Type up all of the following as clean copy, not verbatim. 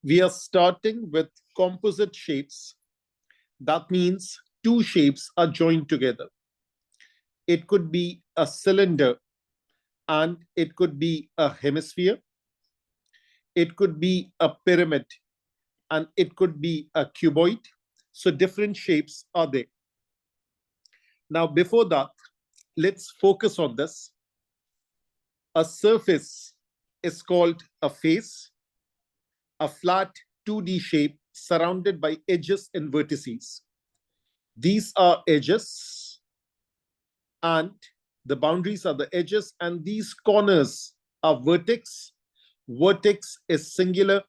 We are starting with composite shapes. That means two shapes are joined together. It could be a cylinder and it could be a hemisphere. It could be a pyramid and it could be a cuboid. So different shapes are there. Now, before that, let's focus on this. A surface is called a face, a flat 2D shape surrounded by edges and vertices. These are edges and the boundaries are the edges, and these corners are vertex. Vertex is singular,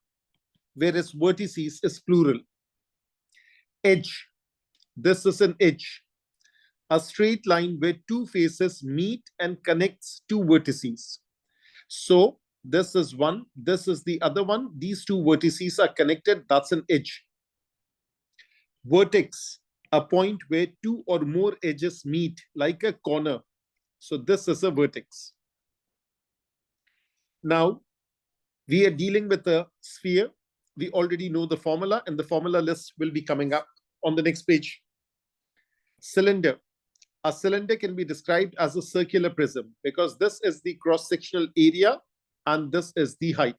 whereas vertices is plural. Edge. This is an edge, a straight line where two faces meet and connects two vertices. So this is one, this is the other one. These two vertices are connected. That's an edge. Vertex, a point where two or more edges meet, like a corner. So this is a vertex. Now, we are dealing with a sphere. We already know the formula, and the formula list will be coming up on the next page. Cylinder. A cylinder can be described as a circular prism because this is the cross-sectional area and this is the height.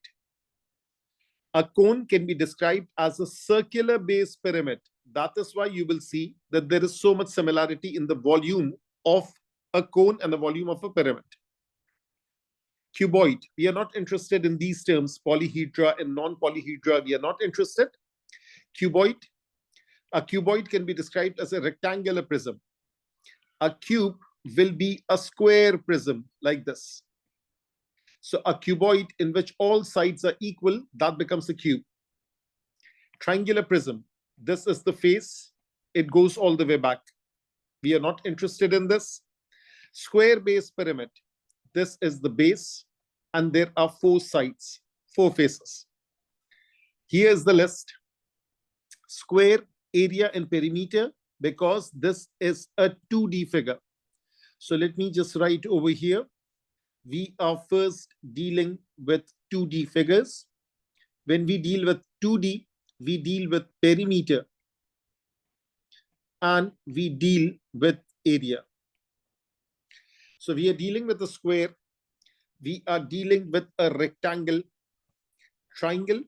A cone can be described as a circular base pyramid. That is why you will see that there is so much similarity in the volume of a cone and the volume of a pyramid. Cuboid. We are not interested in these terms, polyhedra and non-polyhedra. We are not interested. Cuboid. A cuboid can be described as a rectangular prism. A cube will be a square prism like this. So a cuboid in which all sides are equal, that becomes a cube. Triangular prism. This is the face. It goes all the way back. We are not interested in this. Square base pyramid. This is the base, and there are four sides, four faces. Here is the list. Square, area, and perimeter, because this is a 2D figure. So let me just write over here. We are first dealing with 2D figures. When we deal with 2D, we deal with perimeter and we deal with area. So we are dealing with a square. We are dealing with a rectangle, triangle,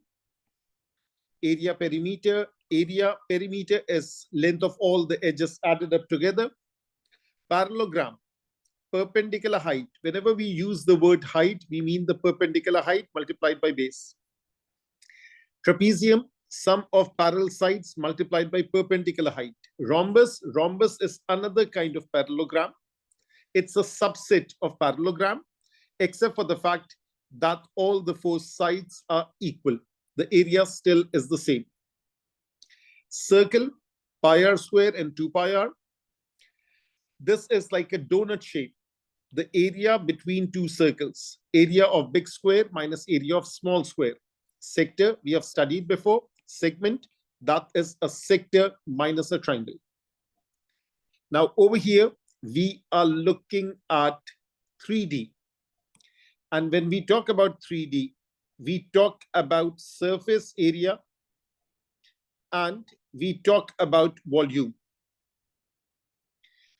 area, perimeter. Area, perimeter is length of all the edges added up together. Parallelogram, perpendicular height. Whenever we use the word height, we mean the perpendicular height multiplied by base. Trapezium, sum of parallel sides multiplied by perpendicular height. Rhombus, rhombus is another kind of parallelogram. It's a subset of parallelogram, except for the fact that all the four sides are equal. The area still is the same. Circle, pi r square and 2 pi r. This is like a donut shape. The area between two circles. Area of big square minus area of small square. Sector, we have studied before. Segment, that is a sector minus a triangle. Now over here, we are looking at 3D. And when we talk about 3D, we talk about surface area and we talk about volume.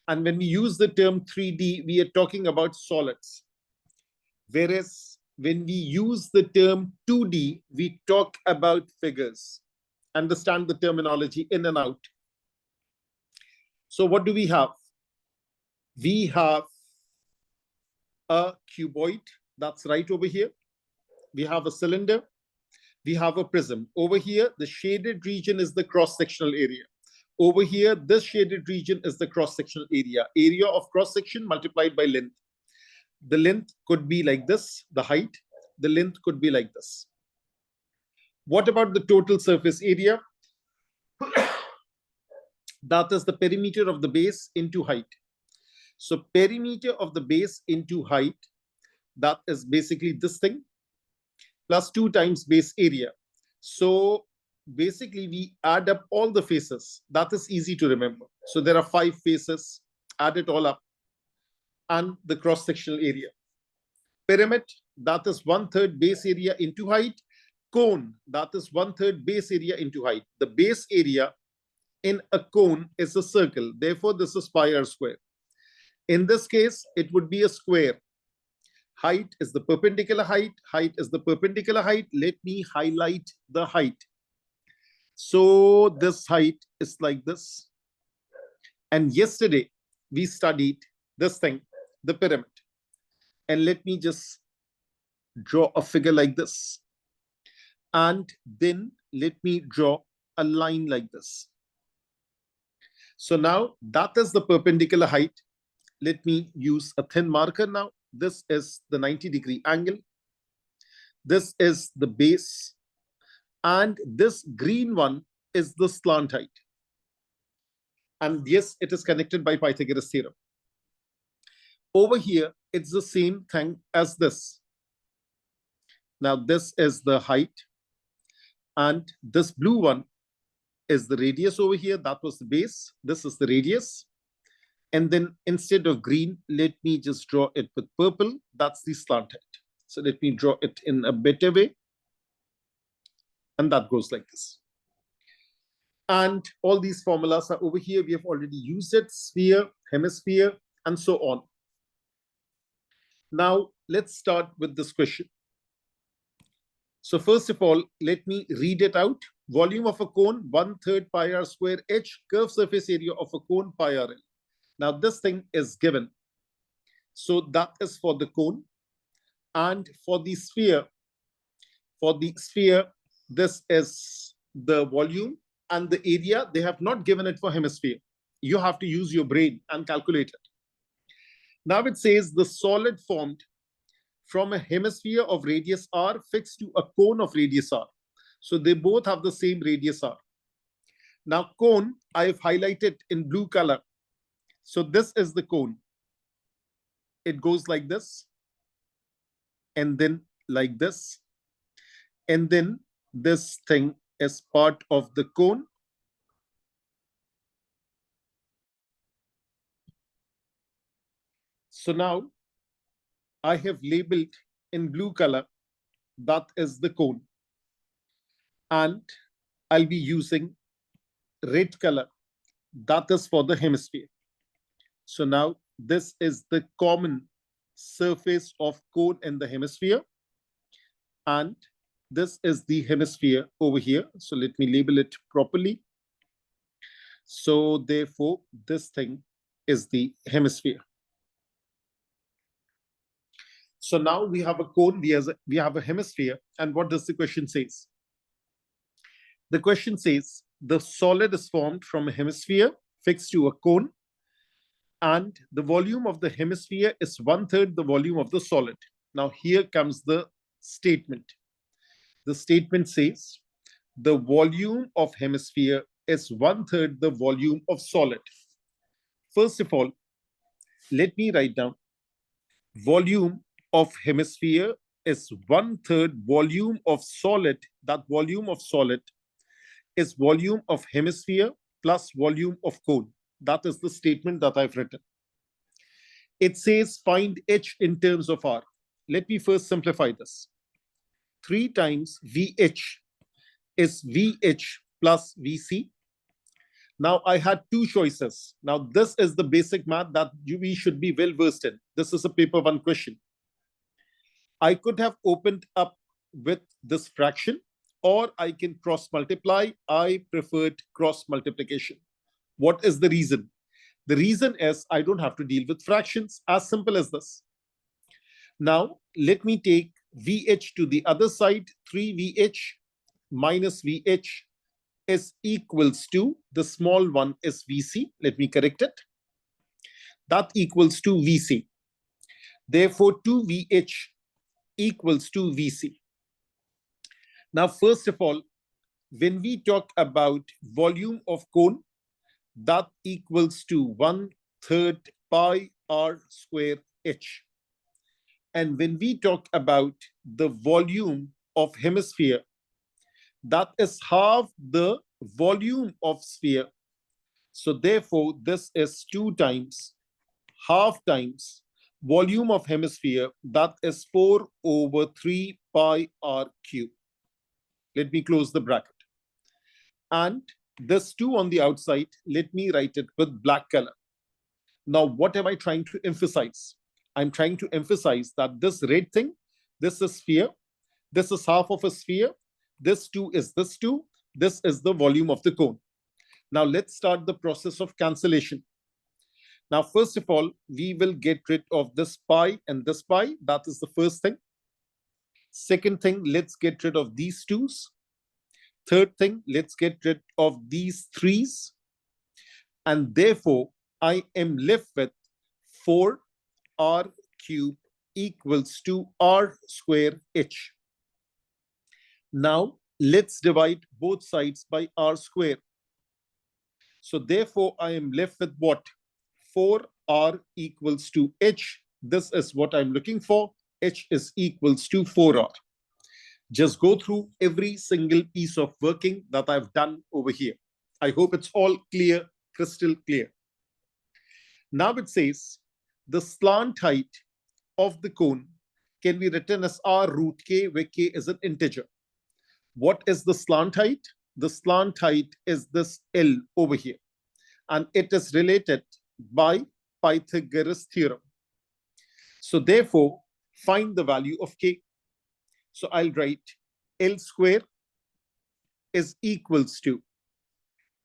And when we use the term 3D, we are talking about solids. Whereas when we use the term 2D, we talk about figures. Understand the terminology in and out. So what do we have? We have a cuboid. That's right over here. We have a cylinder. We have a prism. Over here, the shaded region is the cross-sectional area. Over here, this shaded region is the cross-sectional area. Area of cross-section multiplied by length. The length could be like this, the height. The length could be like this. What about the total surface area? That is the perimeter of the base into height. So perimeter of the base into height, that is basically this thing, plus 2 times base area. So basically we add up all the faces. That is easy to remember. So there are 5 faces, add it all up, and the cross-sectional area. Pyramid, that is 1/3 base area into height cone, that is 1/3 base area into height. The base area in a cone is a circle. Therefore, this is pi r square. In this case, it would be a square. Height is the perpendicular height. Height is the perpendicular height. Let me highlight the height. So this height is like this. And yesterday, we studied this thing, the pyramid. And let me just draw a figure like this. And then let me draw a line like this. So now that is the perpendicular height. Let me use a thin marker now. This is the 90-degree angle. This is the base. And this green one is the slant height. And yes, it is connected by Pythagoras theorem. Over here, it's the same thing as this. Now, this is the height. And this blue one is the radius over here. That was the base. This is the radius. And then instead of green, let me just draw it with purple. That's the slant height. So let me draw it in a better way. And that goes like this. And all these formulas are over here. We have already used it: sphere, hemisphere, and so on. Now, let's start with this question. So first of all, let me read it out. Volume of a cone, 1/3 pi r square h, curved surface area of a cone, pi r l. Now, this thing is given. So that is for the cone. And for the sphere, this is the volume and the area. They have not given it for hemisphere. You have to use your brain and calculate it. Now it says the solid formed from a hemisphere of radius r fixed to a cone of radius r. So they both have the same radius r. Now cone, I have highlighted in blue color. So this is the cone. It goes like this, and then like this. And then this thing is part of the cone. So now I have labeled in blue color, that is the cone. And I'll be using red color, that is for the hemisphere. So now this is the common surface of cone in the hemisphere. And this is the hemisphere over here. So let me label it properly. So therefore, this thing is the hemisphere. So now we have a cone, we have a hemisphere. And what does the question say? The question says the solid is formed from a hemisphere fixed to a cone, and the volume of the hemisphere is 1/3 the volume of the solid. Now here comes the statement. The statement says the volume of hemisphere is 1/3 the volume of solid. First of all, let me write down volume of hemisphere is 1/3 volume of solid. That volume of solid is volume of hemisphere plus volume of cone. That is the statement that I've written. It says find h in terms of r. Let me first simplify this. 3 times VH is VH plus VC. Now I had two choices. Now this is the basic math that we should be well versed in. This is a paper 1 question. I could have opened up with this fraction, or I can cross multiply. I preferred cross multiplication. What is the reason? The reason is I don't have to deal with fractions. As simple as this. Now let me take VH to the other side. 3VH minus VH is equals to, the small one is VC. Let me correct it. That equals to VC. Therefore, 2VH equals to VC. Now, first of all, when we talk about volume of cone, that equals to 1/3 pi r square h. And when we talk about the volume of hemisphere, that is half the volume of sphere. So therefore, this is 2 times, half times volume of hemisphere, that is 4/3 pi r cube. Let me close the bracket. And this 2 on the outside, let me write it with black color. Now, what am I trying to emphasize? I'm trying to emphasize that this red thing, this is sphere, this is half of a sphere, this 2 is this 2, this is the volume of the cone. Now, let's start the process of cancellation. Now, first of all, we will get rid of this pi and this pi. That is the first thing. Second thing, let's get rid of these 2's. Third thing, let's get rid of these 3's. And therefore, I am left with 4r cube equals to r square h. Now, let's divide both sides by r square. So therefore, I am left with what? 4r equals to h. This is what I'm looking for. H is equals to 4r. Just go through every single piece of working that I've done over here. I hope it's all clear, crystal clear. Now it says the slant height of the cone can be written as r root k, where k is an integer. What is the slant height? The slant height is this L over here. And it is related by Pythagoras theorem. So therefore, find the value of k. So I'll write L square is equals to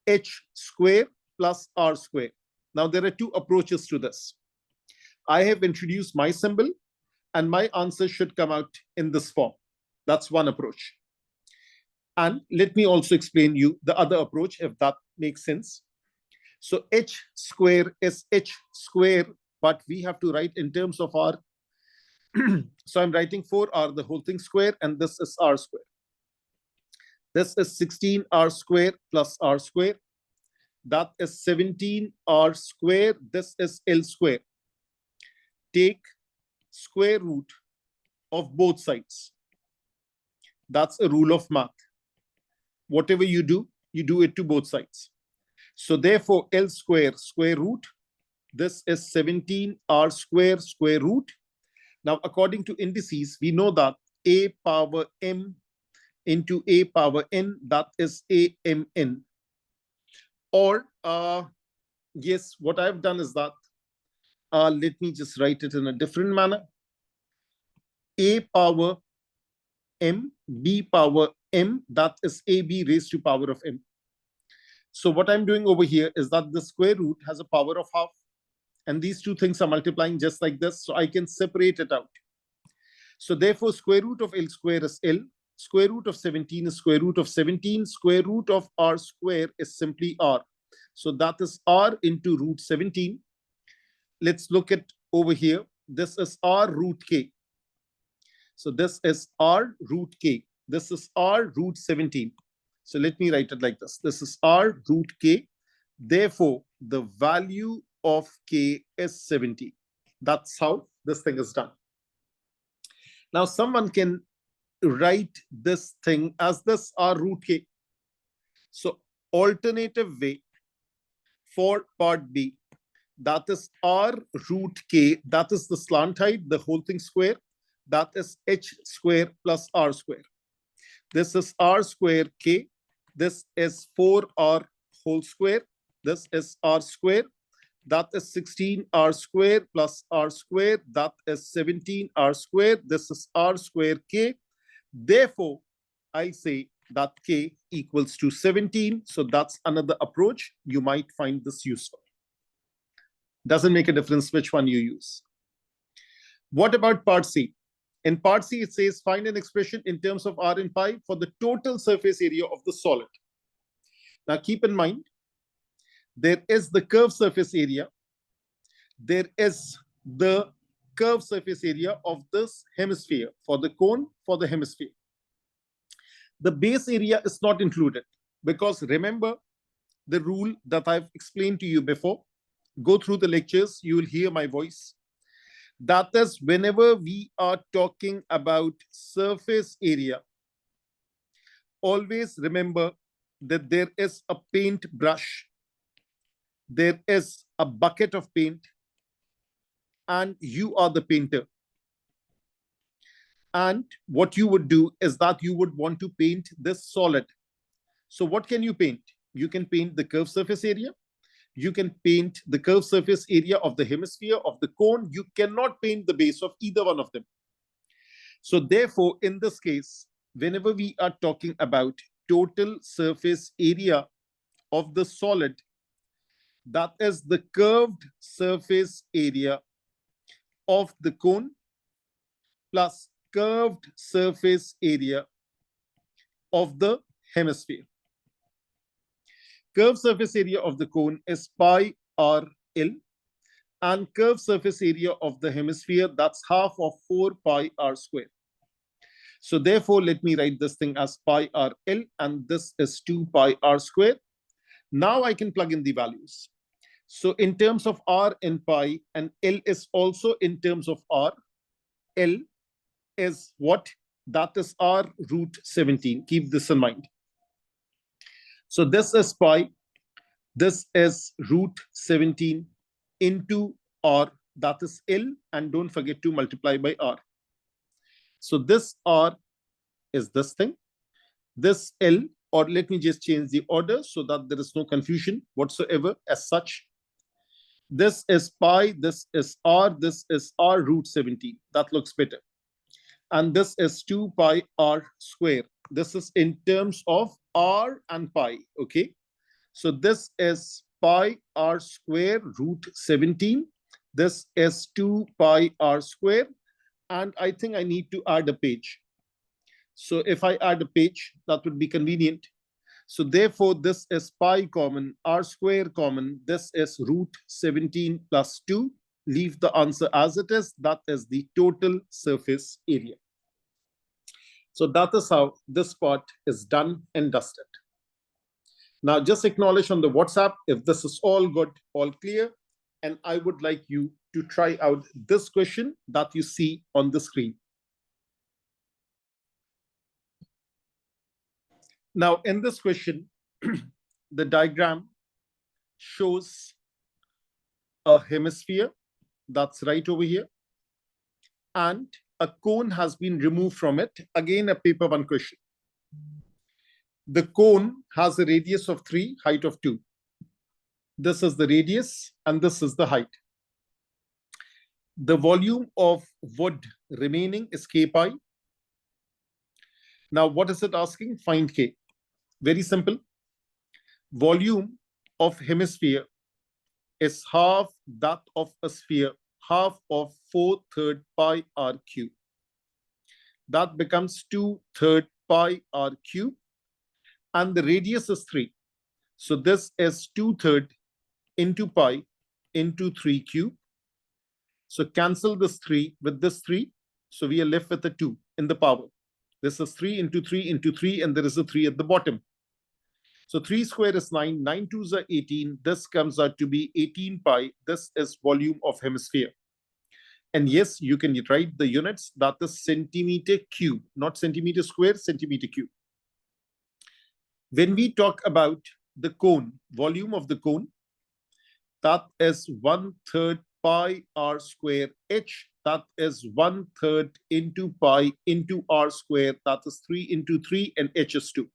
h square plus r square. Now, there are two approaches to this. I have introduced my symbol, and my answer should come out in this form. That's one approach. And let me also explain you the other approach, if that makes sense. So h square is h square, but we have to write in terms of r. So I'm writing 4r, the whole thing square, and this is r square. This is 16r square plus r square. That is 17r square. This is L square. Take square root of both sides. That's a rule of math. Whatever you do it to both sides. So therefore, L square square root. This is 17r square square root. Now, according to indices, we know that a power m into a power n, that is amn. Or, yes, what I've done is that, let me just write it in a different manner. A power m, b power m, that is ab raised to power of m. So what I'm doing over here is that the square root has a power of half. And these two things are multiplying just like this. So I can separate it out. So therefore, square root of L square is L. Square root of 17 is square root of 17. Square root of r square is simply r. So that is r into root 17. Let's look at over here. This is r root k. So this is r root k. This is r root 17. So let me write it like this. This is r root k. Therefore, the value of k is 70. That's how this thing is done. Now, someone can write this thing as this r root k. So alternative way for part B, that is r root k, that is the slant height, the whole thing square, that is h square plus r square. This is r square k. This is 4r whole square. This is r square. That is 16r square plus r square. That is 17r square. This is r square k. Therefore, I say that k equals to 17. So that's another approach. You might find this useful. Doesn't make a difference which one you use. What about part C? In part C, it says find an expression in terms of r and pi for the total surface area of the solid. Now keep in mind, there is the curved surface area. There is the curved surface area of this hemisphere for the cone, for the hemisphere. The base area is not included because remember the rule that I've explained to you before. Go through the lectures, you will hear my voice. That is, whenever we are talking about surface area, always remember that there is a paint brush, there is a bucket of paint, and you are the painter. And what you would do is that you would want to paint this solid. So what can you paint? You can paint the curved surface area. You can paint the curved surface area of the hemisphere of the cone. You cannot paint the base of either one of them. So therefore, in this case, whenever we are talking about total surface area of the solid, that is the curved surface area of the cone plus curved surface area of the hemisphere. Curved surface area of the cone is pi r L, and curved surface area of the hemisphere, that's half of 4 pi r square. So therefore, let me write this thing as pi r L, and this is 2 pi r square. Now I can plug in the values. So in terms of r and pi, and L is also in terms of r, L is what? That is r root 17. Keep this in mind. So this is pi, this is root 17 into r, that is L, and don't forget to multiply by r. So this r is this thing, this L, or let me just change the order so that there is no confusion whatsoever as such. This is pi, this is r root 17. That looks better. And this is 2 pi r square. This is in terms of r and pi, okay? So this is pi r square root 17. This is 2 pi r square. And I think I need to add a page. So if I add a page, that would be convenient. So therefore, this is pi common, r square common. This is root 17 plus 2. Leave the answer as it is. That is the total surface area. So that is how this part is done and dusted. Now just acknowledge on the WhatsApp if this is all good, all clear. And I would like you to try out this question that you see on the screen. Now in this question, the diagram shows a hemisphere that's right over here, and a cone has been removed from it. Again, a paper one question. The cone has a radius of 3, height of 2. This is the radius and this is the height. The volume of wood remaining is k pi. Now what is it asking? Find k. Very simple. Volume of hemisphere is half that of a sphere, half of 4/3 pi r cube. That becomes 2/3 pi r cube, and the radius is 3. So this is 2/3 into pi into 3 cube. So cancel this 3 with this 3. So we are left with a 2 in the power. This is 3 into 3 into 3, and there is a 3 at the bottom. So 3 square is 9, 9 twos are 18. This comes out to be 18 pi. This is volume of hemisphere. And yes, you can write the units, that is centimeter cube, not centimeter square, centimeter cube. When we talk about the cone, volume of the cone, that is 1/3 pi r square h. That is 1/3 into pi into r square. That is 3 into 3, and h is 2.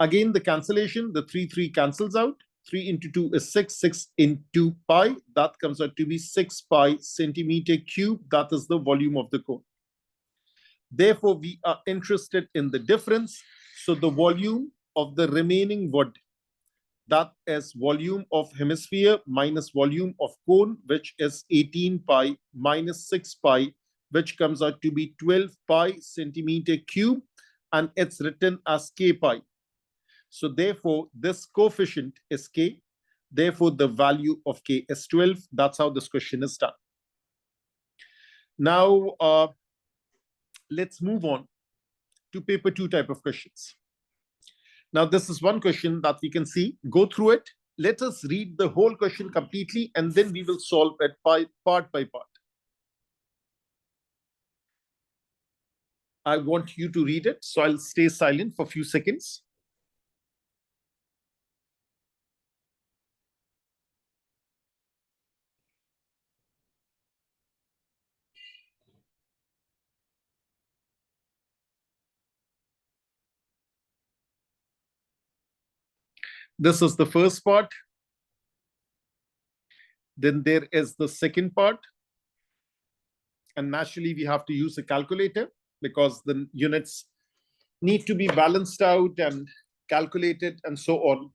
Again, the cancellation, the 3 cancels out. 3 into 2 is 6, 6 into pi. That comes out to be 6 pi centimeter cube. That is the volume of the cone. Therefore, we are interested in the difference. So the volume of the remaining wood, that is volume of hemisphere minus volume of cone, which is 18 pi minus 6 pi, which comes out to be 12 pi centimeter cube, and it's written as k pi. So therefore, this coefficient is k. Therefore, the value of k is 12. That's how this question is done. Now, let's move on to paper 2 type of questions. Now, this is one question that we can see. Go through it. Let us read the whole question completely, and then we will solve it part by part. I want you to read it, so I'll stay silent for a few seconds. This is the first part. Then there is the second part. And naturally, we have to use a calculator because the units need to be balanced out and calculated and so on.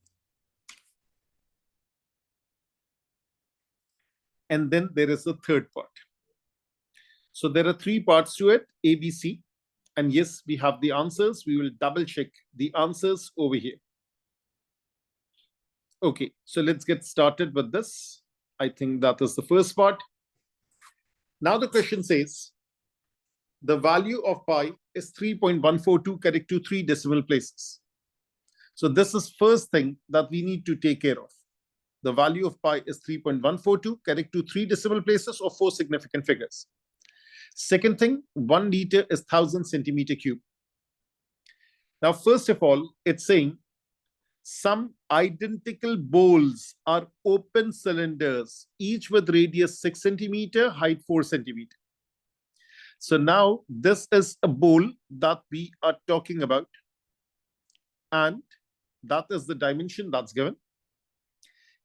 And then there is the third part. So there are three parts to it, A, B, C. And yes, we have the answers. We will double check the answers over here. Okay, so let's get started with this. I think that is the first part. Now the question says, the value of pi is 3.142 correct to 3 decimal places. So this is first thing that we need to take care of. The value of pi is 3.142 correct to 3 decimal places or 4 significant figures. Second thing, 1 liter is 1000 centimeter cube. Now, first of all, it's saying some identical bowls are open cylinders, each with radius 6 centimeter, height 4 centimeter. So now this is a bowl that we are talking about, and that is the dimension that's given.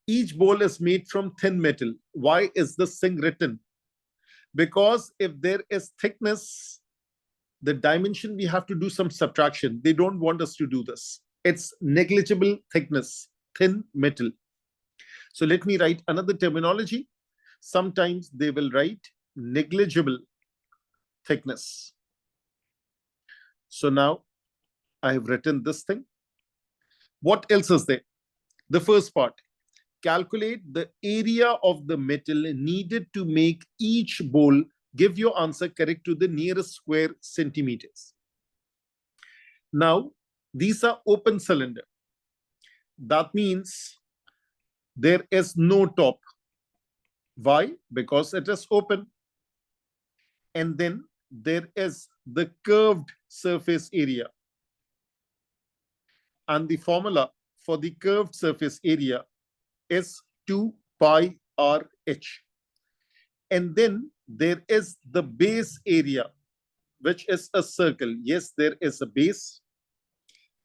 Each bowl is made from thin metal. Why is this thing written? Because if there is thickness, the dimension, we have to do some subtraction. They don't want us to do this. It's negligible thickness, thin metal. So let me write another terminology. Sometimes they will write negligible thickness. So now I have written this thing. What else is there? The first part. Calculate the area of the metal needed to make each bowl. Give your answer correct to the nearest square centimeters. Now, these are open cylinder. That means there is no top. Why? Because it is open. And then there is the curved surface area. And the formula for the curved surface area is 2 pi RH. And then there is the base area, which is a circle. Yes, there is a base,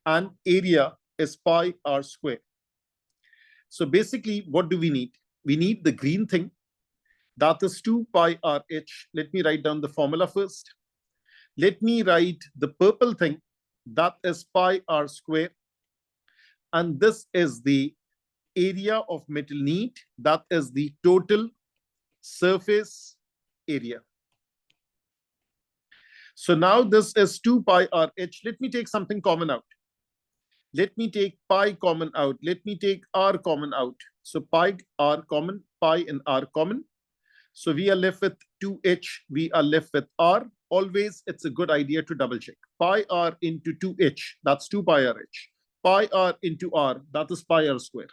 and area is pi r square. So basically, what do we need? We need the green thing. That is 2 pi RH. Let me write down the formula first. Let me write the purple thing. That is pi r square. And this is the area of metal need. That is the total surface area. So now this is 2 pi RH. Let me take something common out. Let me take pi common out. Let me take r common out. So pi r common, pi and r common. So we are left with 2h. We are left with r. Always, it's a good idea to double check. Pi r into 2h, that's 2 pi rh. Pi r into r, that is pi r square.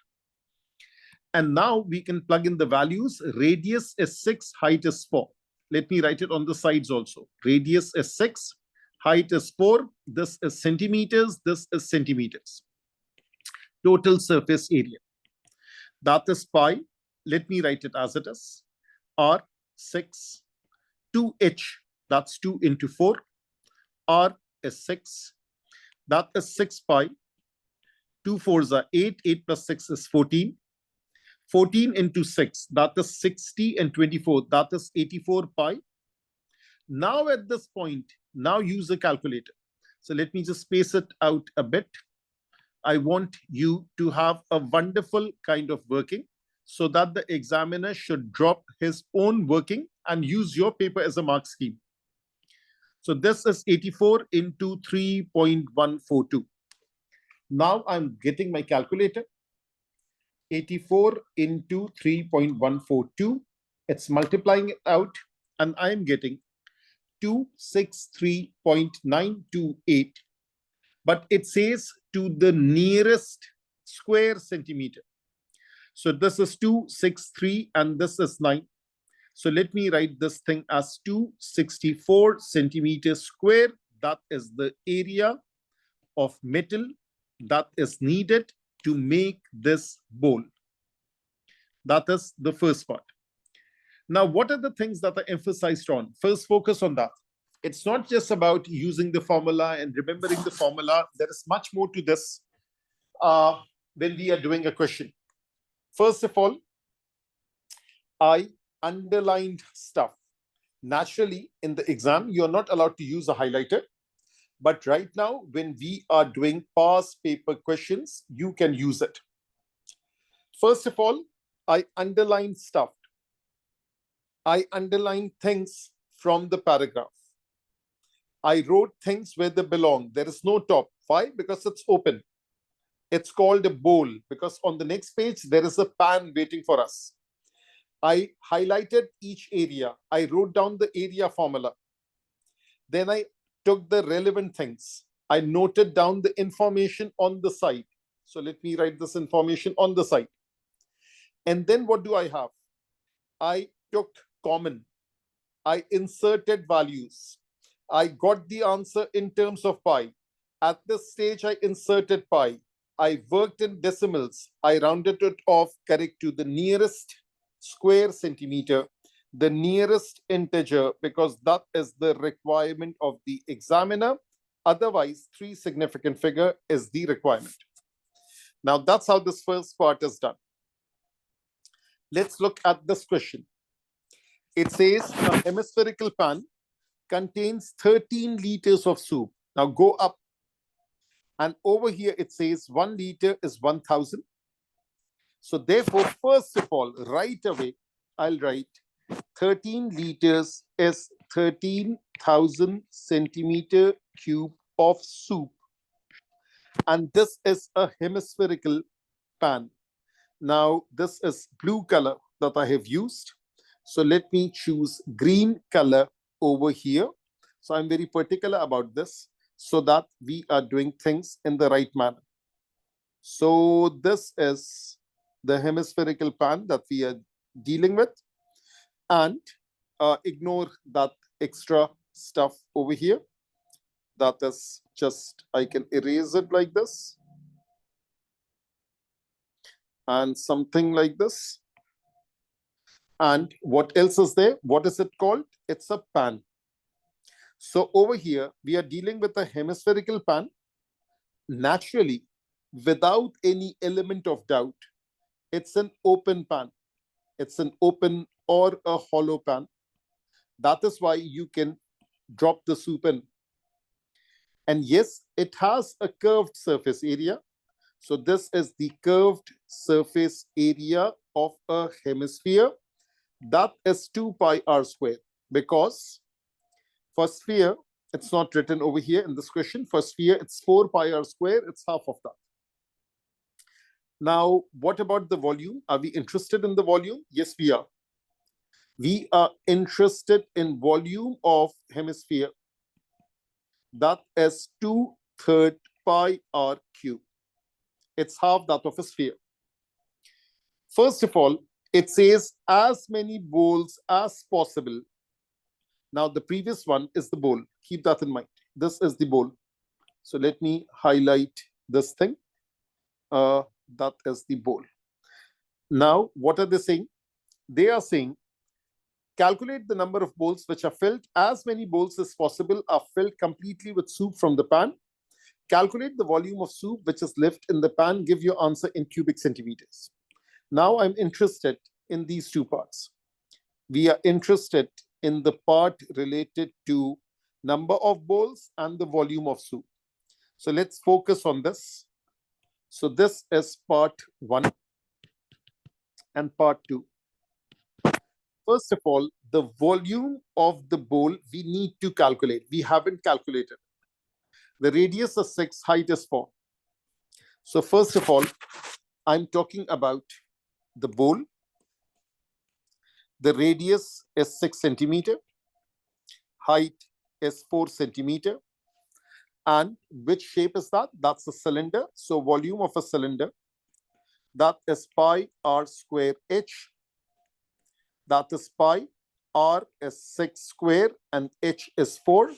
And now we can plug in the values. Radius is 6, height is 4. Let me write it on the sides also. Radius is 6, height is 4. This is centimeters, this is centimeters. Total surface area. That is pi. Let me write it as it is. R, 6, 2h, that's 2 into 4. R is 6. That is 6 pi. 2 4s are 8. 8 plus 6 is 14. 14 into 6, that is 60, and 24, that is 84 pi. Now at this point, now use a calculator. So let me just space it out a bit. I want you to have a wonderful kind of working so that the examiner should drop his own working and use your paper as a mark scheme. So this is 84 into 3.142. Now I'm getting my calculator. 84 into 3.142. It's multiplying it out, and I'm getting 263.928. But it says to the nearest square centimeter. So this is 263 and this is 9. So let me write this thing as 264 centimeters square. That is the area of metal that is needed to make this bowl. That is the first part. Now, what are the things that are emphasized on? First, focus on that. It's not just about using the formula and remembering the formula. There is much more to this. when we are doing a question. First of all, I underlined stuff. Naturally, in the exam, you're not allowed to use a highlighter. But right now, when we are doing past paper questions, you can use it. First of all, I underlined stuff. I underlined things from the paragraph. I wrote things where they belong. There is no top. Why? Because it's open. It's called a bowl because on the next page, there is a pan waiting for us. I highlighted each area. I wrote down the area formula. Then I took the relevant things. I noted down the information on the side. So let me write this information on the side. And then what do I have? I took common. I inserted values. I got the answer in terms of pi. At this stage, I inserted pi. I worked in decimals. I rounded it off correct to the nearest square centimeter, the nearest integer, because that is the requirement of the examiner. Otherwise, 3 significant figure is the requirement. Now, that's how this first part is done. Let's look at this question. It says a hemispherical pan contains 13 liters of soup. Now go up. And over here, it says 1 liter is 1,000. So therefore, first of all, right away, I'll write 13 liters is 13,000 centimeter cube of soup. And this is a hemispherical pan. Now, this is blue color that I have used. So let me choose green color over here. So I'm very particular about this so that we are doing things in the right manner. So this is the hemispherical pan that we are dealing with. And ignore that extra stuff over here. That is just, I can erase it like this. And something like this. And what else is there? What is it called? It's a pan. So over here, we are dealing with a hemispherical pan. Naturally, without any element of doubt, it's an open pan. It's an open or a hollow pan. That is why you can drop the soup in. And yes, it has a curved surface area. So this is the curved surface area of a hemisphere. That is 2 pi r squared, because for sphere, it's not written over here in this question. For sphere, it's 4 pi r squared. It's half of that. Now, what about the volume? Are we interested in the volume? Yes, we are. We are interested in volume of hemisphere. That is 2/3 pi r cube. It's half that of a sphere. First of all, it says as many bowls as possible. Now, the previous one is the bowl. Keep that in mind. This is the bowl. So let me highlight this thing. That is the bowl. Now, what are they saying? They are saying, calculate the number of bowls which are filled. As many bowls as possible are filled completely with soup from the pan. Calculate the volume of soup which is left in the pan. Give your answer in cubic centimeters. Now I'm interested in these two parts. We are interested in the part related to number of bowls and the volume of soup. So let's focus on this. So this is part 1 and part 2. First of all, the volume of the bowl we need to calculate. We haven't calculated. The radius is 6, height is 4. So first of all, I'm talking about the bowl. The radius is 6 centimeter. Height is 4 centimeter. And which shape is that? That's a cylinder. So volume of a cylinder, that is pi r square h. That is pi. R is 6 square and h is 4.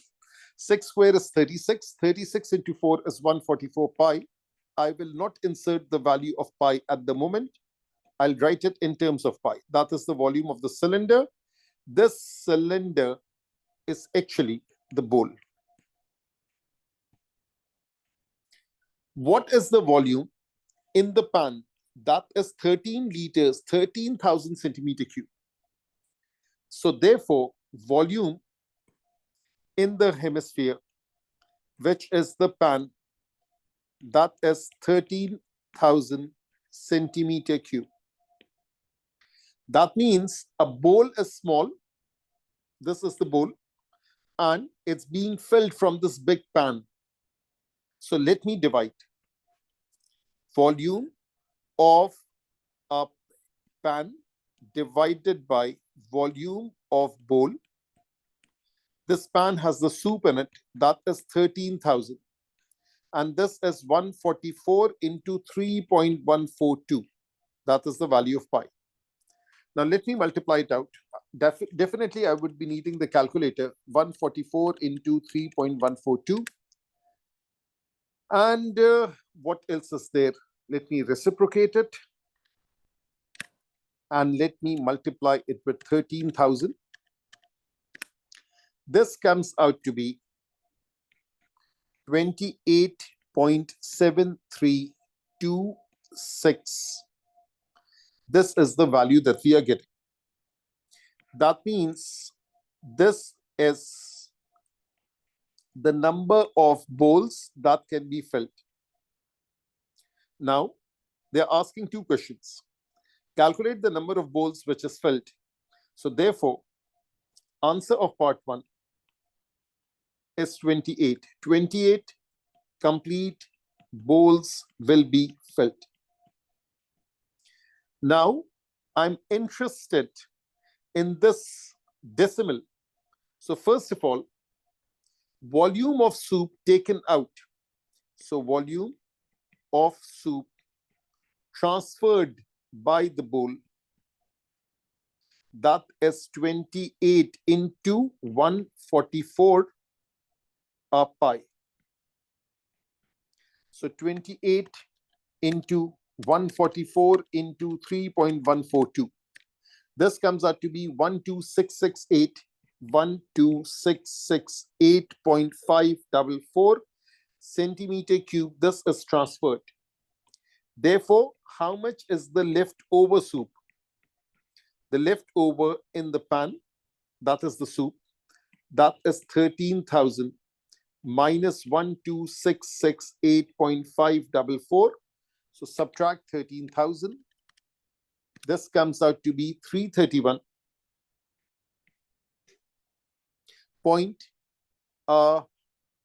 6 square is 36. 36 into 4 is 144 pi. I will not insert the value of pi at the moment. I'll write it in terms of pi. That is the volume of the cylinder. This cylinder is actually the bowl. What is the volume in the pan, that is 13 liters, 13,000 centimeter cube. So therefore, volume in the hemisphere, which is the pan, that is 13,000 centimeter cube. That means a bowl is small. This is the bowl, and it's being filled from this big pan. So let me divide volume of a pan divided by volume of bowl. This pan has the soup in it, that is 13,000. And this is 144 into 3.142. That is the value of pi. Now let me multiply it out. Definitely I would be needing the calculator. 144 into 3.142. And what else is there? Let me reciprocate it. And let me multiply it with 13,000. This comes out to be 28.7326. This is the value that we are getting. That means this is the number of bowls that can be filled. Now, they're asking two questions. Calculate the number of bowls which is filled. So therefore, answer of part 1 is 28. 28 complete bowls will be filled. Now, I'm interested in this decimal. So first of all, volume of soup taken out. So volume of soup transferred by the bowl, that is 28 into 144 pi. So 28 into 144 into 3.142. This comes out to be 12668, 12668.544 centimeter cube. This is transferred. Therefore, how much is the leftover soup? The leftover in the pan, that is the soup, that is 13,000 minus 12668.544. So subtract 13,000. This comes out to be 331.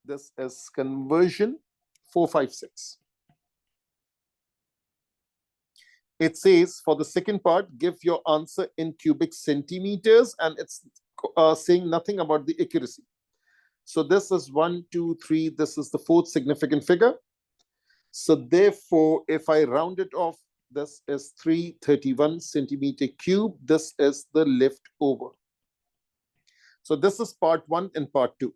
This is conversion 456. It says for the second part, give your answer in cubic centimeters, and it's saying nothing about the accuracy. So this is 1, 2, 3. This is the fourth significant figure. So therefore, if I round it off, this is 331 centimeter cube. This is the leftover. So this is part 1 and part 2.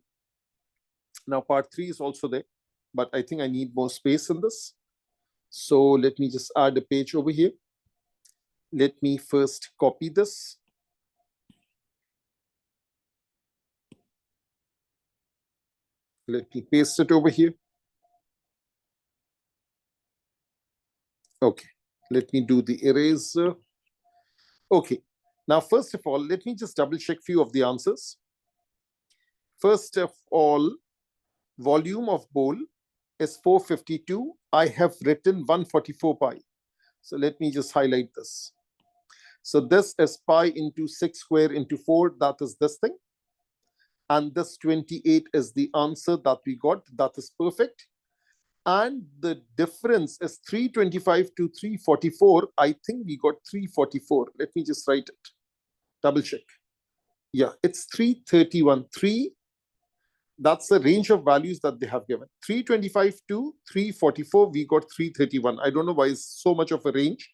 Now part 3 is also there, but I think I need more space in this. So let me just add a page over here. Let me first copy this. Let me paste it over here. Okay, let me do the eraser. Okay, now first of all, let me just double check few of the answers. First of all, volume of bowl is 452. I have written 144 pi. So let me just highlight this. So this is pi into 6 square into 4. That is this thing. And this 28 is the answer that we got. That is perfect. And the difference is 325 to 344. I think we got 344. Let me just write it. Double check. Yeah, it's 331. 3. That's the range of values that they have given. 325 to 344, we got 331. I don't know why it's so much of a range.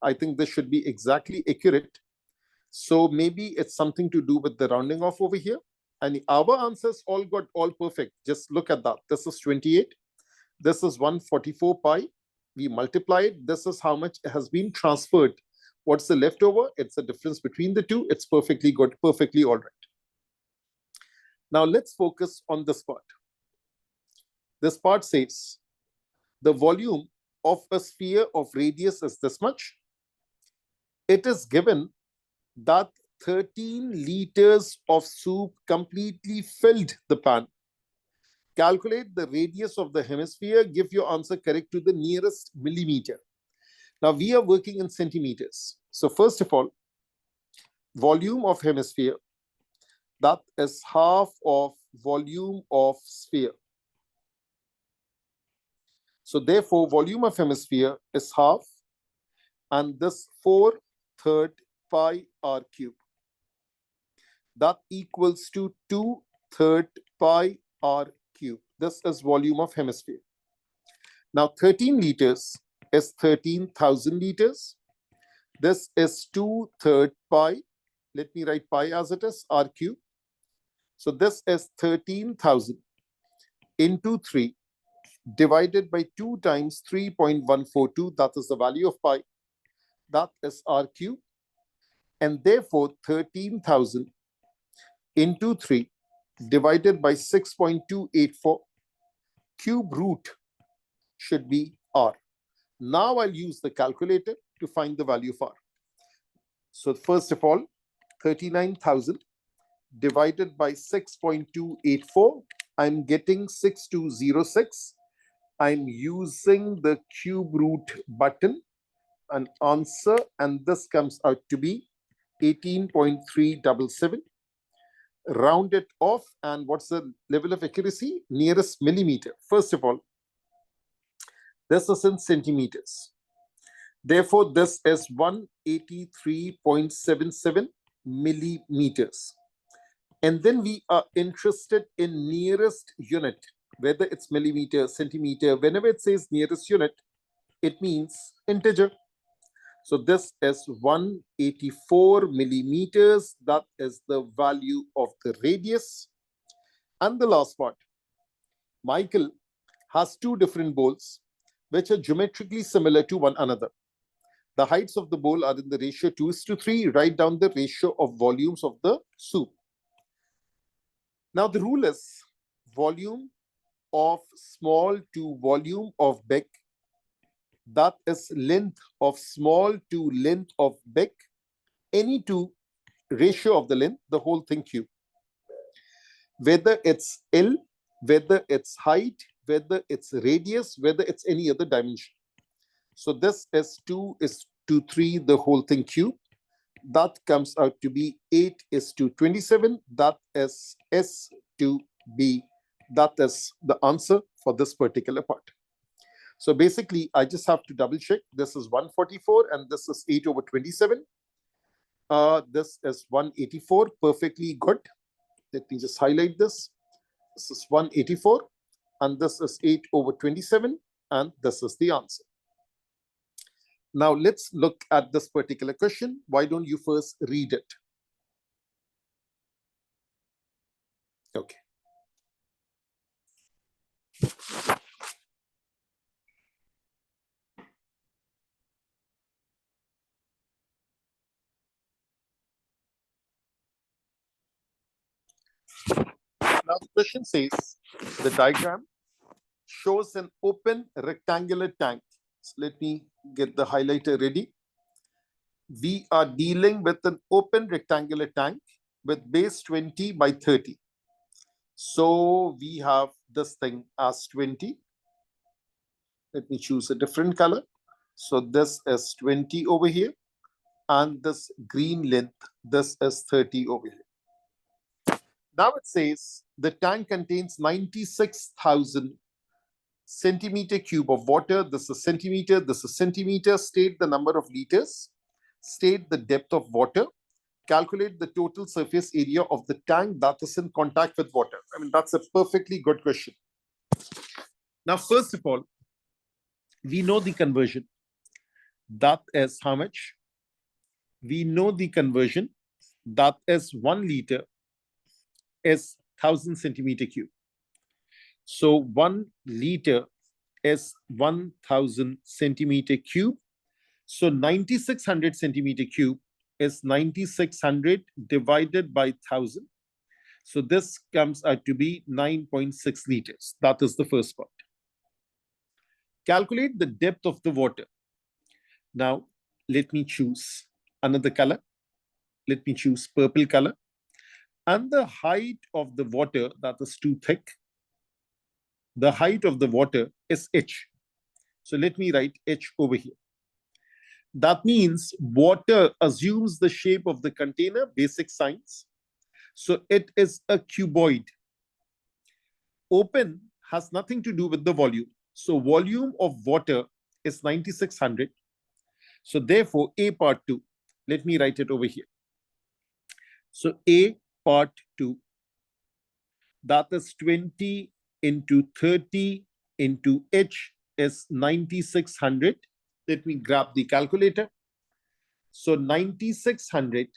I think this should be exactly accurate. So maybe it's something to do with the rounding off over here. And our answers all got all perfect. Just look at that. This is 28. This is 144 pi. We multiply it. This is how much has been transferred. What's the leftover? It's the difference between the two. It's perfectly good, perfectly all right. Now let's focus on this part. This part says the volume of a sphere of radius is this much. It is given that 13 liters of soup completely filled the pan. Calculate the radius of the hemisphere. Give your answer correct to the nearest millimeter. Now we are working in centimeters. So first of all, volume of hemisphere, that is half of volume of sphere. So therefore, volume of hemisphere is half, and this 4/3 pi r cube. That equals to 2/3 pi r cube. This is volume of hemisphere. Now 13 liters is 13,000 liters. This is 2/3 pi. Let me write pi as it is, r cube. So this is 13,000 into 3 divided by 2 times 3.142. That is the value of pi. That is r cube. And therefore, 13,000 into 3 divided by 6.284, cube root should be r. Now I'll use the calculator to find the value of r. So first of all, 39,000 divided by 6.284, I'm getting 6206. I'm using the cube root button, an answer, and this comes out to be 18.377. Round it off, and what's the level of accuracy? Nearest millimeter. First of all, this is in centimeters. Therefore, this is 183.77 millimeters. And then we are interested in nearest unit, whether it's millimeter, centimeter. Whenever it says nearest unit, it means integer. So this is 184 millimeters. That is the value of the radius. And the last part, Michael has 2 different bowls which are geometrically similar to one another. The heights of the bowl are in the ratio 2:3. Write down the ratio of volumes of the soup. Now the rule is volume of small to volume of big. That is length of small to length of big. Any two ratio of the length, the whole thing cube. Whether it's L, whether it's height, whether it's radius, whether it's any other dimension. So this S2:3, the whole thing cube. That comes out to be 8:27. That is S2B. That is the answer for this particular part. So basically, I just have to double check. This is 144 and this is 8/27. This is 184, perfectly good. Let me just highlight this. This is 184 and this is 8/27 and this is the answer. Now let's look at this particular question. Why don't you first read it? Okay. Now the question says, the diagram shows an open rectangular tank. So let me get the highlighter ready. We are dealing with an open rectangular tank with base 20 by 30. So we have this thing as 20. Let me choose a different color. So this is 20 over here. And this green length, this is 30 over here. Now it says the tank contains 96,000 centimeter cube of water. This is centimeter, this is centimeter. State the number of liters. State the depth of water. Calculate the total surface area of the tank that is in contact with water. I mean, that's a perfectly good question. Now, first of all, we know the conversion. That is how much? We know the conversion. That is 1 liter is 1,000 centimeter cube. So 1 liter is 1,000 centimeter cube. So 9,600 centimeter cube is 9,600 divided by 1,000. So this comes out to be 9.6 liters. That is the first part. Calculate the depth of the water. Now, let me choose another color. Let me choose purple color. And the height of the water, that is too thick. The height of the water is h. So let me write h over here. That means water assumes the shape of the container, basic science. So it is a cuboid. Open has nothing to do with the volume. So volume of water is 9600. So therefore, A part 2, let me write it over here. So A part 2, that is 20 into 30 into H is 9600. Let me grab the calculator. So 9600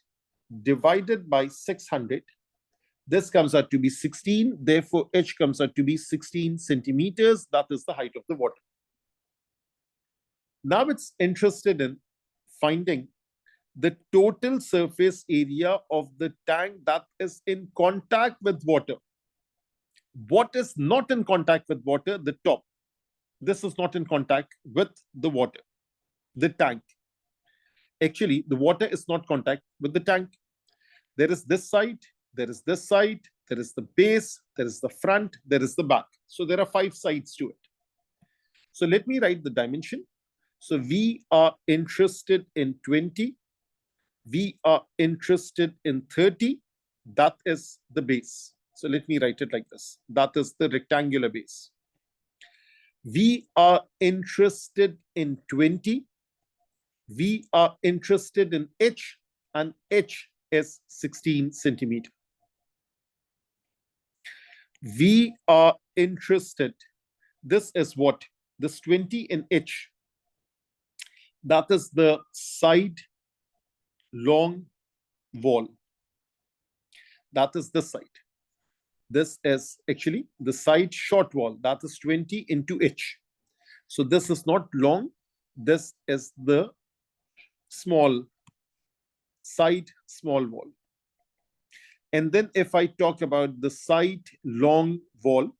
divided by 600, this comes out to be 16. Therefore, H comes out to be 16 centimeters. That is the height of the water. Now it's interested in finding the total surface area of the tank that is in contact with water. What is not in contact with water? The top. This is not in contact with the water, the tank. Actually, the water is not contact with the tank. There is this side, there is this side, there is the base, there is the front, there is the back. So there are 5 sides to it. So let me write the dimension. So we are interested in 20. We are interested in 30. That is the base. So let me write it like this. That is the rectangular base. We are interested in 20. We are interested in H, and H is 16 centimeter. We are interested, this is what? This 20 in H. That is the side long wall. That is this side. This is actually the side short wall. That is 20 into H. So this is not long. This is the small side small wall. And then if I talk about the side long wall,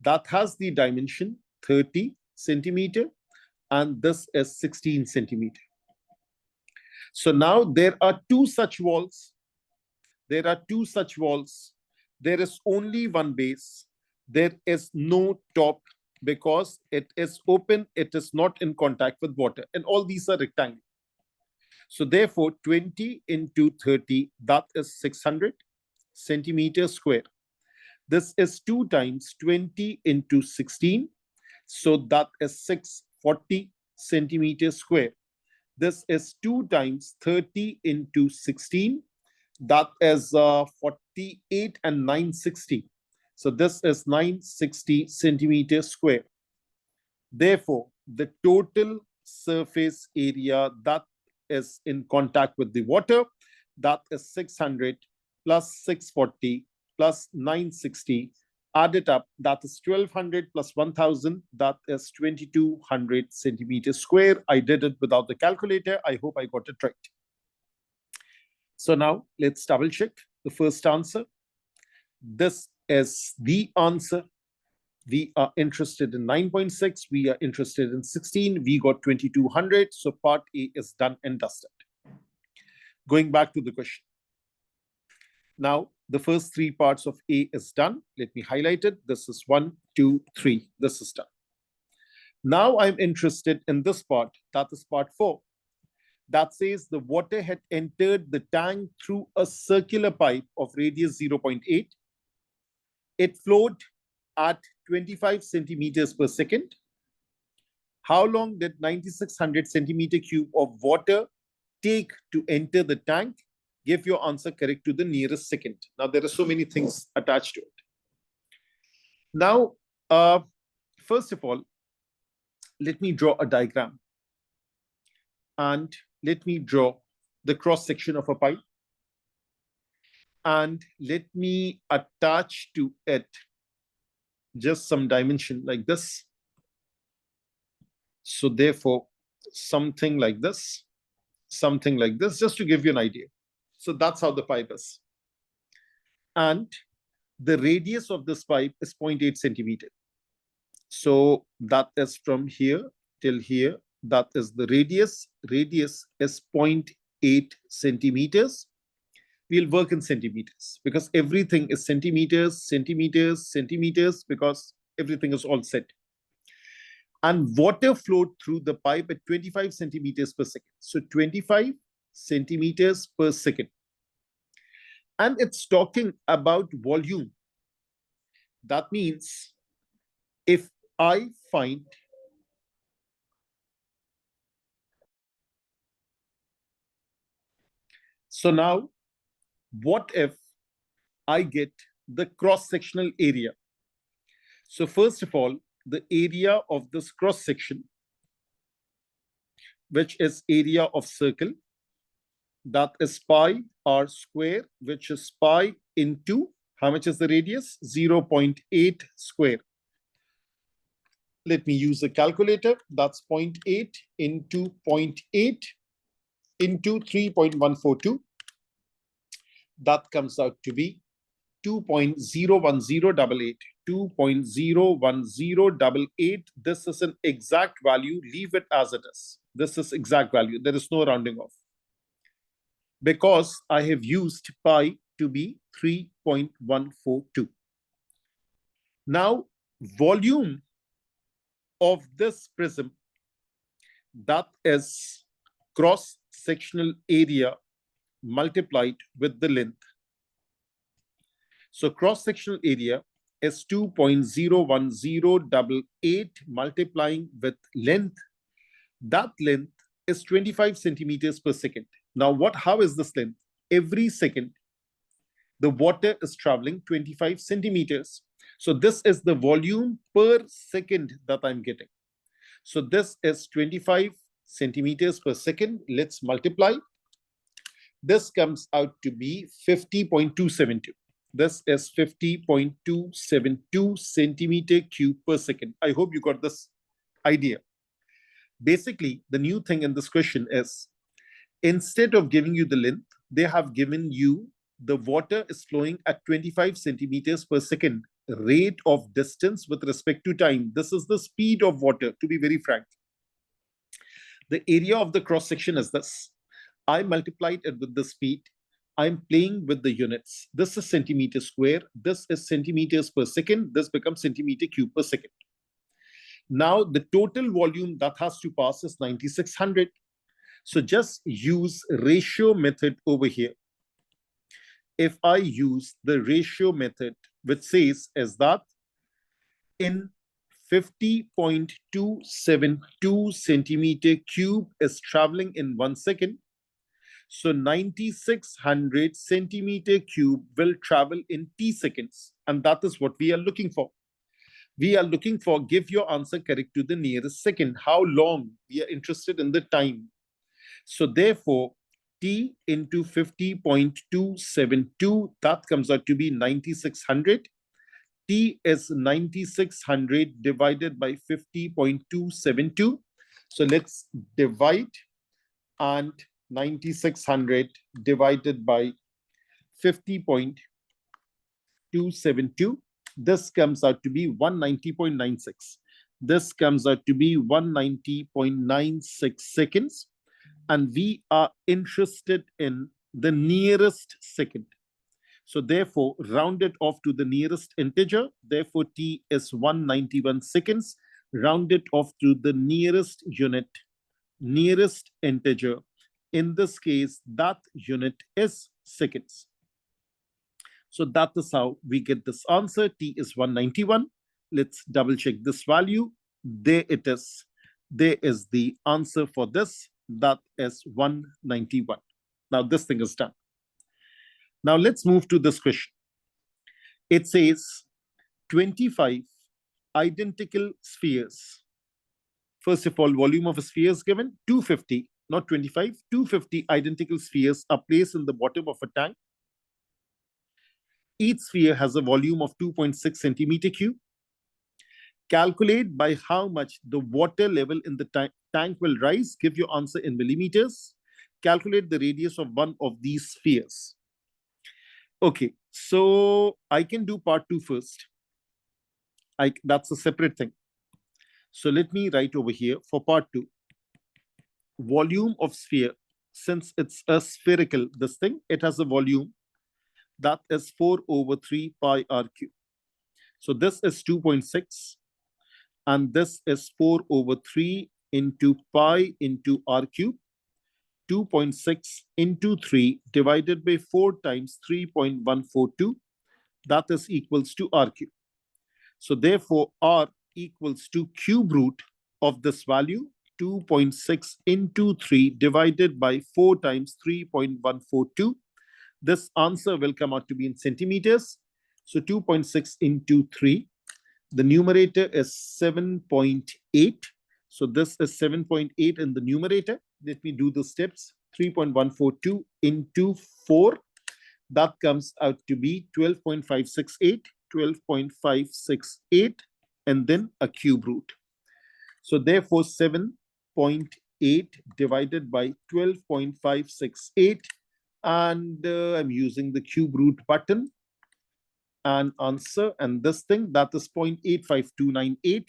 that has the dimension 30 centimeter, and this is 16 centimeter. So now there are 2 such walls. There are 2 such walls. There is only one base. There is no top because it is open. It is not in contact with water. And all these are rectangular. So therefore, 20 into 30, that is 600 centimeters square. This is 2 times 20 into 16. So that is 640 centimeters square. This is 2 times 30 into 16. That is 48 and 960. So this is 960 centimeters square. Therefore, the total surface area that is in contact with the water, that is 600 plus 640 plus 960. Add it up, that is 1200 plus 1000, that is 2200 centimeters square. I did it without the calculator. I hope I got it right. So now let's double check the first answer. This is the answer. We are interested in 9.6. We are interested in 16. We got 2200. So part A is done and dusted. Going back to the question. Now, the first 3 parts of A is done. Let me highlight it. This is 1, 2, 3. This is done. Now I'm interested in this part. That is part 4. That says the water had entered the tank through a circular pipe of radius 0.8. It flowed at 25 centimeters per second. How long did 9600 centimeter cube of water take to enter the tank? Give your answer correct to the nearest second. Now, there are so many things attached to it. Now, first of all, let me draw a diagram. And let me draw the cross section of a pipe. And let me attach to it just some dimension like this. So therefore, something like this, just to give you an idea. So that's how the pipe is. And the radius of this pipe is 0.8 centimeter. So that is from here till here. That is the radius. Radius is 0.8 centimeters. We'll work in centimeters because everything is centimeters, centimeters, centimeters, because everything is all set. And water flowed through the pipe at 25 centimeters per second. So 25 centimeters per second. And it's talking about volume. That means if I find so now, what if I get the cross-sectional area? So first of all, the area of this cross-section, which is area of circle, that is pi r square, which is pi into, how much is the radius? 0.8 square. Let me use a calculator. That's 0.8 into 0.8 into 3.142. That comes out to be 2.01088. 2.01088. This is an exact value. Leave it as it is. This is exact value. There is no rounding off, because I have used pi to be 3.142. Now, volume of this prism, that is cross-sectional area multiplied with the length. So cross-sectional area is 2.01088 multiplying with length. That length is 25 centimeters per second. Now, how is this length? Every second, the water is traveling 25 centimeters. So this is the volume per second that I'm getting. So this is 25 centimeters per second. Let's multiply. This comes out to be 50.272. This is 50.272 centimeter cube per second. I hope you got this idea. Basically, the new thing in this question is, instead of giving you the length, they have given you the water is flowing at 25 centimeters per second rate of distance with respect to time. This is the speed of water, to be very frank. The area of the cross section is this. I multiplied it with the speed. I'm playing with the units. This is centimeter square. This is centimeters per second. This becomes centimeter cube per second. Now, the total volume that has to pass is 9600. So just use ratio method over here. If I use the ratio method, which says is that in 50.272 centimeter cube is traveling in 1 second. So 9600 centimeter cube will travel in t seconds. And that is what we are looking for. We are looking for, give your answer correct to the nearest second. How long? We are interested in the time. So therefore, t into 50.272, that comes out to be 9600. T is 9600 divided by 50.272. So let's divide, and 9600 divided by 50.272. This comes out to be 190.96. This comes out to be 190.96 seconds. And we are interested in the nearest second. So therefore, round it off to the nearest integer. Therefore, t is 191 seconds. Round it off to the nearest unit, nearest integer. In this case, that unit is seconds. So that is how we get this answer. T is 191. Let's double check this value. There it is. There is the answer for this. That is 191. Now this thing is done. Now let's move to this question. It says 25 identical spheres. First of all, volume of a sphere is given, 250, not 25, 250 identical spheres are placed in the bottom of a tank. Each sphere has a volume of 2.6 centimeter cube. Calculate by how much the water level in the tank will rise. Give your answer in millimeters. Calculate the radius of one of these spheres. Okay, so I can do part 2 first. That's a separate thing. So let me write over here for part 2. Volume of sphere, since it's a spherical, this thing, it has a volume that is 4 over 3 pi r cube. So this is 2.6, and this is 4 over 3 into pi into r cube. 2.6 into 3 divided by 4 times 3.142, that is equals to r cube. So therefore, r equals to cube root of this value, 2.6 into 3 divided by 4 times 3.142. This answer will come out to be in centimeters. So 2.6 into 3. The numerator is 7.8. So this is 7.8 in the numerator. Let me do the steps. 3.142 into 4. That comes out to be 12.568. 12.568, and then a cube root. So therefore, 7.8 divided by 12.568, and I'm using the cube root button and answer, and this thing, that is 0.85298.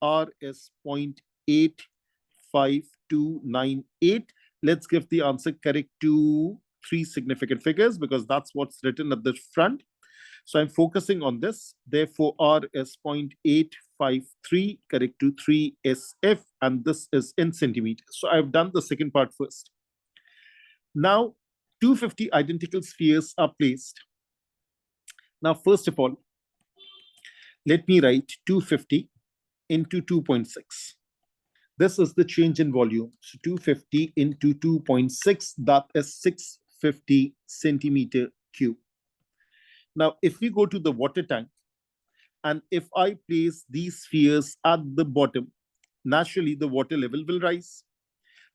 R is 0.85298. Let's give the answer correct to 3 significant figures because that's what's written at the front. So I'm focusing on this. Therefore, R is 0.853, correct to 3 SF, and this is in centimeters. So I've done the second part first. Now, 250 identical spheres are placed. Now, first of all, let me write 250 into 2.6. This is the change in volume. So 250 into 2.6, that is 650 centimeter cube. Now, if we go to the water tank, and if I place these spheres at the bottom, naturally the water level will rise.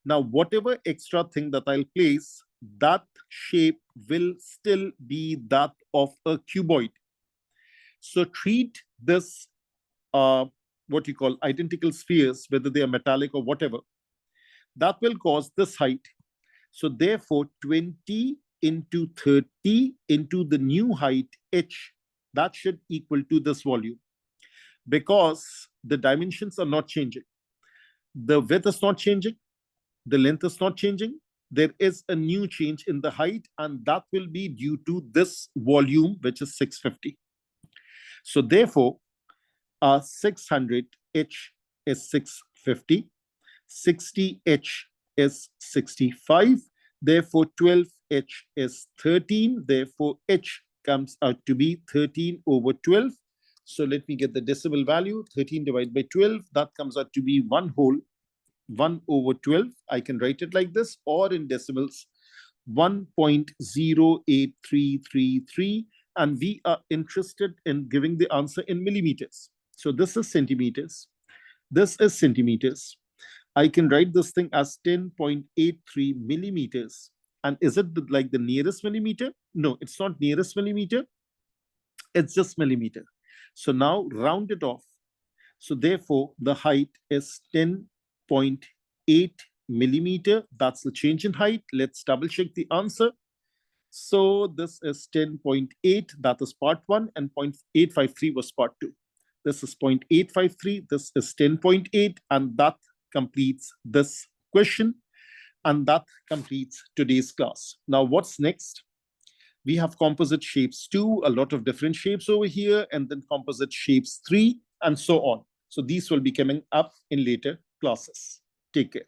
Now, whatever extra thing that I'll place, that shape will still be that of a cuboid. So treat this, what you call identical spheres, whether they are metallic or whatever, that will cause this height. So therefore, 20 into 30 into the new height, h, that should equal to this volume. Because the dimensions are not changing. The width is not changing. The length is not changing. There is a new change in the height, and that will be due to this volume, which is 650. So therefore, 600h is 650. 60h is 65. Therefore, 12h is 13. Therefore, h comes out to be 13 over 12. So let me get the decimal value. 13 divided by 12, that comes out to be 1 over 12. I can write it like this, or in decimals, 1.08333. And we are interested in giving the answer in millimeters. So this is centimeters. This is centimeters. I can write this thing as 10.83 millimeters. And is it like the nearest millimeter? No, it's not nearest millimeter. It's just millimeter. So now round it off. So therefore, the height is 10.8 millimeter. That's the change in height. Let's double check the answer. So this is 10.8. That is part 1, and 0.853 was part 2. This is 0.853. This is 10.8, and that completes this question, and that completes today's class. Now, what's next? We have composite shapes 2, a lot of different shapes over here, and then composite shapes 3, and so on. So these will be coming up in later classes. Take care.